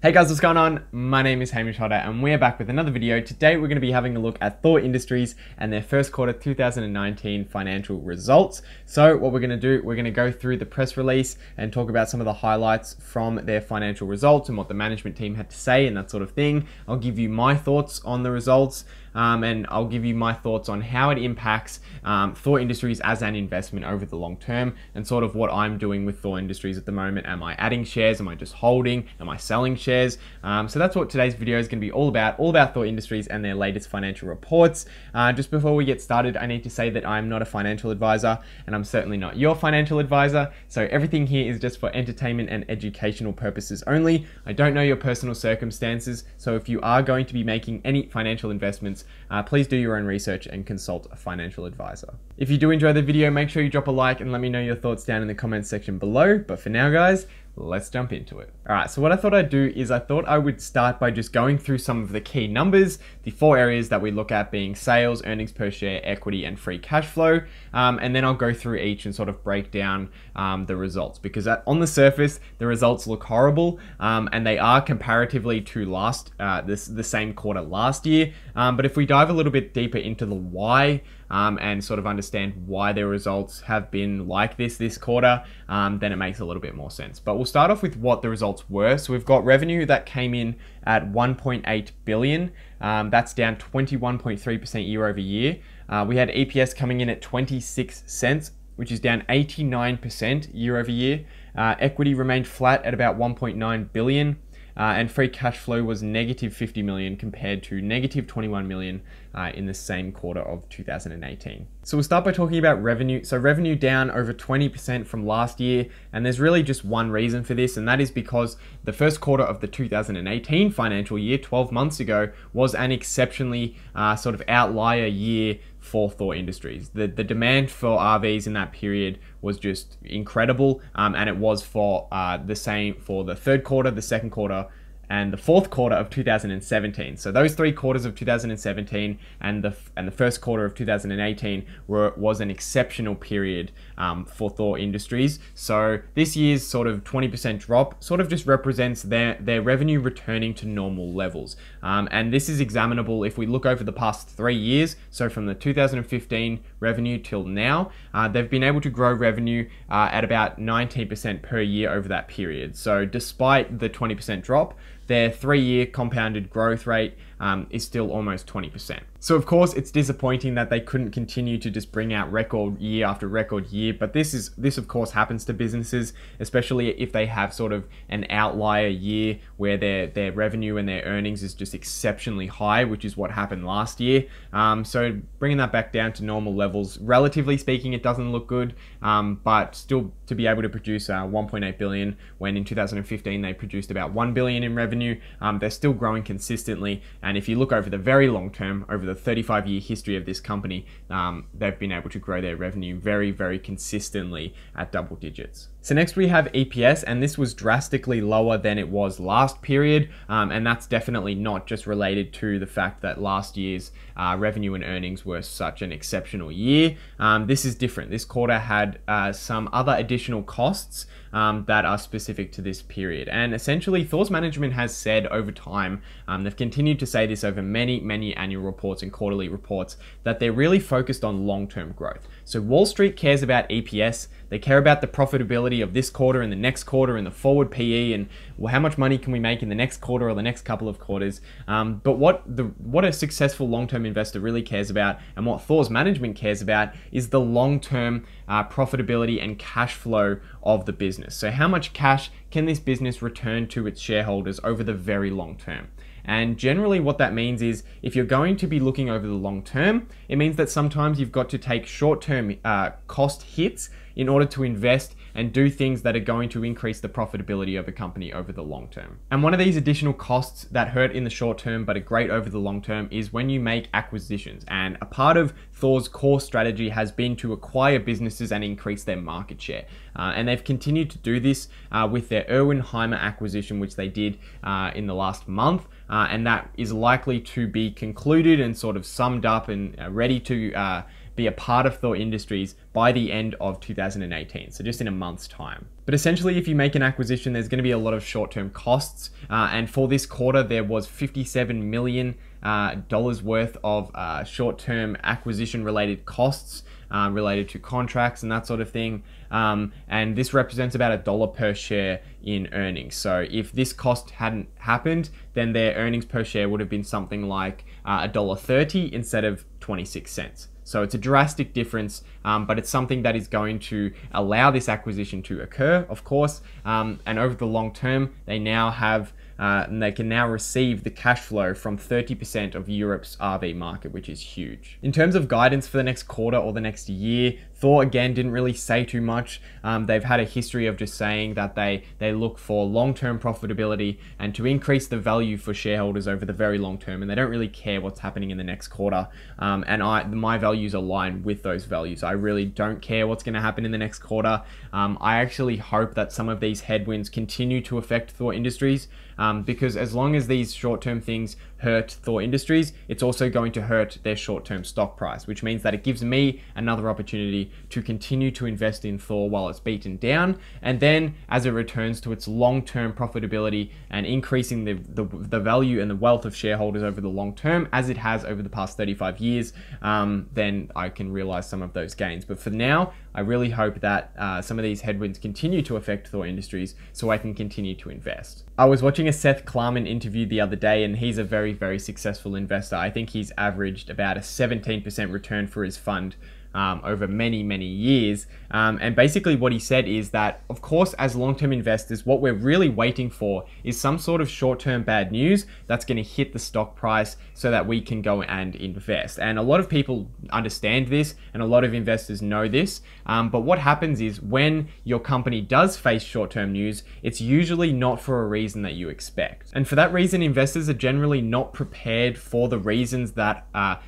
Hey guys, what's going on? My name is hamishwhodder and we're back with another video. Today we're going to be having a look at Thor Industries and their first quarter 2019 financial results. So what we're going to do, we're going to go through the press release and talk about some of the highlights from their financial results and what the management team had to say and that sort of thing. I'll give you my thoughts on the results and I'll give you my thoughts on how it impacts Thor Industries as an investment over the long term and sort of what I'm doing with Thor Industries at the moment. Am I adding shares? Am I just holding? Am I selling shares? So that's what today's video is going to be all about Thor Industries and their latest financial reports. Just before we get started, I need to say that I'm not a financial advisor and I'm certainly not your financial advisor. So everything here is just for entertainment and educational purposes only. I don't know your personal circumstances, so if you are going to be making any financial investments, please do your own research and consult a financial advisor. If you do enjoy the video, make sure you drop a like and let me know your thoughts down in the comments section below. But for now, guys, let's jump into it. All right, so what I thought I'd do is I thought I would start by just going through some of the key numbers, the four areas that we look at being sales, earnings per share, equity, and free cash flow. And then I'll go through each and sort of break down the results, because on the surface, the results look horrible and they are comparatively to the same quarter last year. But if we dive a little bit deeper into the why, and sort of understand why their results have been like this quarter, then it makes a little bit more sense. But we'll start off with what the results were. So we've got revenue that came in at 1.8 billion. That's down 21.3% year over year. We had EPS coming in at 26 cents, which is down 89% year over year. Equity remained flat at about 1.9 billion. And free cash flow was negative 50 million compared to negative 21 million in the same quarter of 2018. So we'll start by talking about revenue. So revenue down over 20% from last year, and there's really just one reason for this, and that is because the first quarter of the 2018 financial year, 12 months ago, was an exceptionally sort of outlier year for Thor Industries. The demand for RVs in that period was just incredible, and it was for the same for the third quarter, the second quarter, and the fourth quarter of 2017. So those 3 quarters of 2017 and the first quarter of 2018 was an exceptional period for Thor Industries. So this year's sort of 20% drop sort of just represents their revenue returning to normal levels. And this is examinable if we look over the past 3 years. So from the 2015 revenue till now, they've been able to grow revenue at about 19% per year over that period. So despite the 20% drop, their 3-year compounded growth rate is still almost 20%. So of course it's disappointing that they couldn't continue to just bring out record year after record year, but this of course happens to businesses, especially if they have sort of an outlier year where their revenue and their earnings is just exceptionally high, which is what happened last year. So bringing that back down to normal levels, relatively speaking, it doesn't look good, but still to be able to produce 1.8 billion when in 2015 they produced about 1 billion in revenue, they're still growing consistently. And if you look over the very long term, over the 35-year history of this company, they've been able to grow their revenue very, very consistently at double digits. So next we have EPS, and this was drastically lower than it was last period, and that's definitely not just related to the fact that last year's revenue and earnings were such an exceptional year. This is different. This quarter had some other additional costs that are specific to this period. And essentially Thor's management has said over time, they've continued to say this over many annual reports and quarterly reports, that they're really focused on long-term growth. So Wall Street cares about EPS, they care about the profitability of this quarter and the next quarter and the forward PE and how much money can we make in the next quarter or the next couple of quarters. But what a successful long-term investor really cares about, and what Thor's management cares about, is the long-term profitability and cash flow of the business. So how much cash can this business return to its shareholders over the very long term? And generally what that means is, if you're going to be looking over the long term, it means that sometimes you've got to take short-term cost hits in order to invest and do things that are going to increase the profitability of a company over the long term. And one of these additional costs that hurt in the short term but are great over the long term is when you make acquisitions. And a part of Thor's core strategy has been to acquire businesses and increase their market share. And they've continued to do this with their Erwin-Heimer acquisition, which they did in the last month. And that is likely to be concluded and sort of summed up and ready to be a part of Thor Industries by the end of 2018, so just in a month's time. But essentially, if you make an acquisition, there's going to be a lot of short-term costs, and for this quarter, there was $57 million worth of short-term acquisition-related costs related to contracts and that sort of thing. And this represents about $1 per share in earnings. So if this cost hadn't happened, then their earnings per share would have been something like $1.30 instead of 26 cents. So it's a drastic difference, but it's something that is going to allow this acquisition to occur, of course. And over the long term, they now have and they can now receive the cash flow from 30% of Europe's RV market, which is huge. In terms of guidance for the next quarter or the next year, Thor again didn't really say too much. They've had a history of just saying that they look for long-term profitability and to increase the value for shareholders over the very long term, and they don't really care what's happening in the next quarter. And my values align with those values. I really don't care what's going to happen in the next quarter. I actually hope that some of these headwinds continue to affect Thor Industries, because as long as these short-term things hurt Thor Industries, it's also going to hurt their short-term stock price, which means that it gives me another opportunity to continue to invest in Thor while it's beaten down, and then as it returns to its long-term profitability and increasing the value and the wealth of shareholders over the long term, as it has over the past 35 years, then I can realize some of those gains. But for now, I really hope that some of these headwinds continue to affect Thor Industries so I can continue to invest. I was watching a Seth Klarman interview the other day, and he's a very, very successful investor. I think he's averaged about a 17% return for his fund over many, many years. And basically what he said is that, of course, as long-term investors, what we're really waiting for is some sort of short-term bad news that's going to hit the stock price so that we can go and invest. And a lot of people understand this, and a lot of investors know this. But what happens is when your company does face short-term news, it's usually not for a reason that you expect. And for that reason, investors are generally not prepared for the reasons that are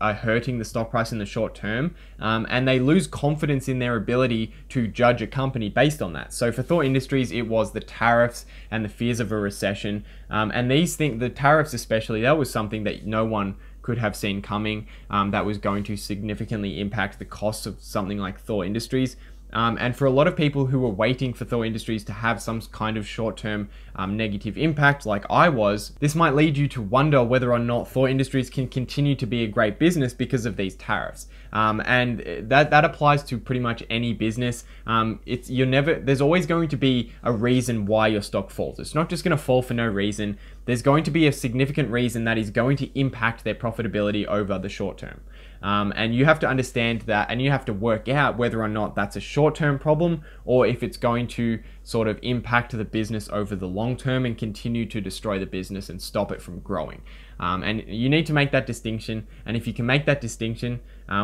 hurting the stock price in the short term. And they lose confidence in their ability to judge a company based on that. So for Thor Industries, it was the tariffs and the fears of a recession. And these things, the tariffs especially, that was something that no one could have seen coming. That was going to significantly impact the cost of something like Thor Industries. And for a lot of people who were waiting for Thor Industries to have some kind of short-term negative impact like I was, this might lead you to wonder whether or not Thor Industries can continue to be a great business because of these tariffs. And that applies to pretty much any business. There's always going to be a reason why your stock falls. It's not just going to fall for no reason. There's going to be a significant reason that is going to impact their profitability over the short term. And you have to understand that, and you have to work out whether or not that's a short-term problem or if it's going to sort of impact the business over the long term and continue to destroy the business and stop it from growing. And you need to make that distinction. And if you can make that distinction,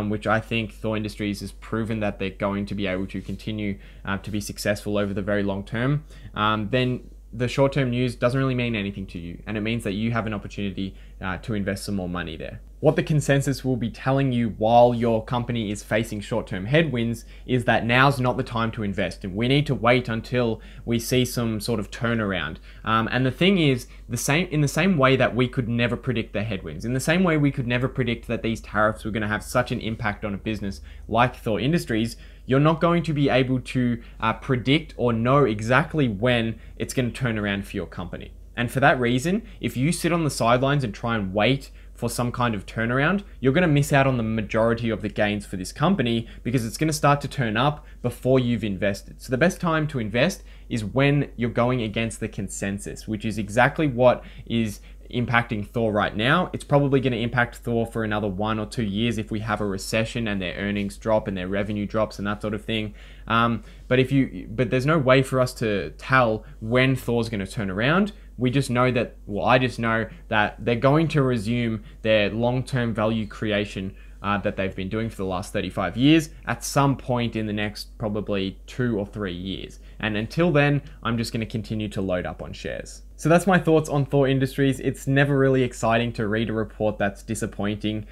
which I think Thor Industries has proven that they're going to be able to continue to be successful over the very long term, then the short-term news doesn't really mean anything to you, and it means that you have an opportunity to invest some more money there. What the consensus will be telling you while your company is facing short-term headwinds is that now's not the time to invest, and we need to wait until we see some sort of turnaround. And the thing is, in the same way that we could never predict the headwinds, in the same way we could never predict that these tariffs were going to have such an impact on a business like Thor Industries, you're not going to be able to predict or know exactly when it's going to turn around for your company. And for that reason, if you sit on the sidelines and try and wait for some kind of turnaround, you're going to miss out on the majority of the gains for this company because it's going to start to turn up before you've invested. So the best time to invest is when you're going against the consensus, which is exactly what is impacting Thor right now. It's probably going to impact Thor for another 1 or 2 years if we have a recession and their earnings drop and their revenue drops and that sort of thing. But there's no way for us to tell when Thor's going to turn around. We just know that, well, I just know that they're going to resume their long-term value creation that they've been doing for the last 35 years at some point in the next probably 2 or 3 years. And until then, I'm just going to continue to load up on shares. So that's my thoughts on Thor Industries. It's never really exciting to read a report that's disappointing,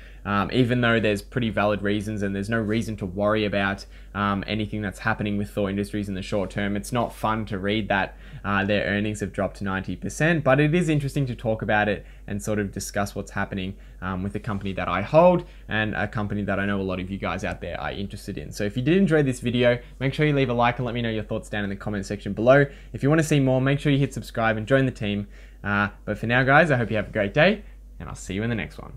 even though there's pretty valid reasons and there's no reason to worry about anything that's happening with Thor Industries in the short term. It's not fun to read that their earnings have dropped 90%, but it is interesting to talk about it and sort of discuss what's happening with a company that I hold and a company that I know a lot of you guys out there are interested in. So if you did enjoy this video, make sure you leave a like and let me know your thoughts down in the comment section below. If you want to see more, make sure you hit subscribe and join the team. But for now, guys, I hope you have a great day, and I'll see you in the next one.